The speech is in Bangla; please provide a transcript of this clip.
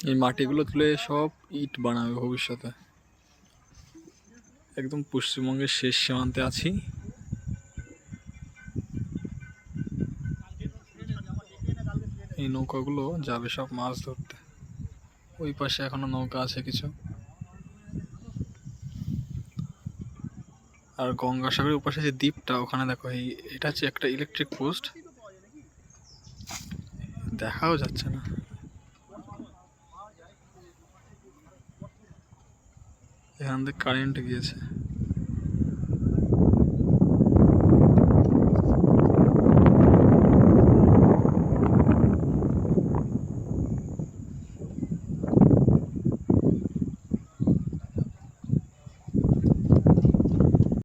এই মাটিগুলো তুলে সব ইট বানাবে ভবিষ্যতে। একদম পশ্চিমবঙ্গের শেষ সীমান্তে আছি। এই নৌকাগুলো যাবে সব মাছ ধরতে। ওই পাশে এখনো নৌকা আছে কিছু। আর গঙ্গাসাগরের ওপাশে যে দ্বীপটা, ওখানে দেখো এটা হচ্ছে একটা ইলেকট্রিক পোস্ট, দেখাও যাচ্ছে না। এখান থেকে কারেন্ট গিয়েছে।